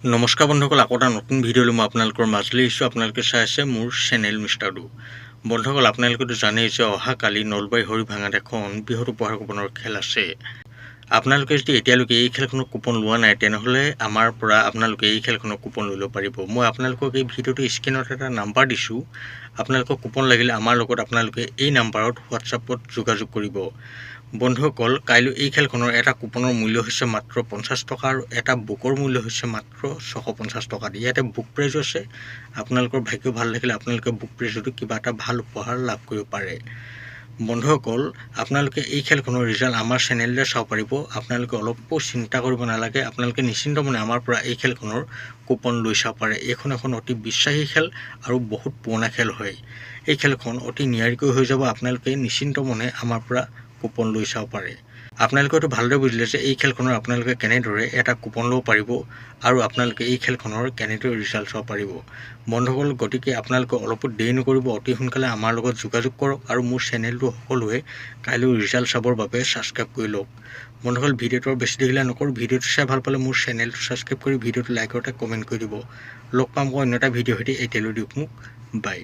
নমস্কাৰ বন্ধুসকল, আকৌ এটা নতুন ভিডিঅ'লৈ মই আপোনালোকৰ মাজলৈ আহিছোঁ। আপোনালোকে চাই আছে মোৰ চেনেল মিষ্টাৰ ডু। বন্ধুসকল, আপোনালোকেতো জানেই যে অহাকালি নলবাৰী হৰিভাঙাত এখন বৃহৎ উপহাৰ কুপনৰ খেল আছে। আপোনালোকে যদি এতিয়ালৈকে এই খেলখনৰ কুপন লোৱা নাই, তেনেহ'লে আমাৰ পৰা আপোনালোকে এই খেলখনৰ কুপন লৈ ল'ব পাৰিব। মই আপোনালোকক এই ভিডিঅ'টো স্ক্ৰীণত এটা নাম্বাৰ দিছোঁ। আপোনালোকক কুপন লাগিলে আমাৰ লগত আপোনালোকে এই নাম্বাৰত হোৱাটছআপত যোগাযোগ কৰিব। বন্ধুসকল, কাইলৈ এই খেলখনৰ এটা কুপনৰ মূল্য হৈছে মাত্ৰ 50 টকা আৰু এটা বুকৰ মূল্য হৈছে মাত্ৰ 650 টকা। ইয়াতে বুক প্ৰাইজো আছে। আপোনালোকৰ ভাগ্য ভাল থাকিলে আপোনালোকে বুক প্ৰাইজতো কিবা এটা ভাল উপহাৰ লাভ কৰিব পাৰে। বন্ধুসকল, আপোনালোকে এই খেলখনৰ ৰিজাল্ট আমাৰ চেনেলতে চাব পাৰিব। আপোনালোকে অলপো চিন্তা কৰিব নালাগে। আপোনালোকে নিশ্চিন্ত মনে আমাৰ পৰা এই খেলখনৰ কুপন লৈ চাব পাৰে। এইখন এখন অতি বিশ্বাসী খেল আৰু বহুত পুৰণা খেল হয়। এই খেলখন অতি নিয়াৰিকৈ হৈ যাব। আপোনালোকে নিশ্চিন্ত মনে আমাৰ পৰা কুপন লৈ চাব পাৰে। আপোনালোকে এইটো ভালদৰে বুজিলে যে এই খেলখনৰ আপোনালোকে কেনেদৰে এটা কুপন ল'ব পাৰিব আৰু আপোনালোকে এই খেলখনৰ কেনেদৰে ৰিজাল্ট চাব পাৰিব। বন্ধুসকল, গতিকে আপোনালোকে অলপো দেৰি নকৰিব, অতি সোনকালে আমাৰ লগত যোগাযোগ কৰক আৰু মোৰ চেনেলটো সকলোৱে কাইলৈ ৰিজাল্ট চাবৰ বাবে ছাবস্ক্ৰাইব কৰি লওক। বন্ধুসকল, ভিডিঅ'টো বেছি দেৰিলৈ নকৰোঁ। ভিডিঅ'টো চাই ভাল পালে মোৰ চেনেলটো ছাবস্ক্ৰাইব কৰি ভিডিঅ'টো লাইক আৰু এটা কমেণ্ট কৰি দিব। লগ পাম অন্য এটা ভিডিঅ'ৰ সৈতে। এতিয়ালৈ দিয়ক মোক বাই।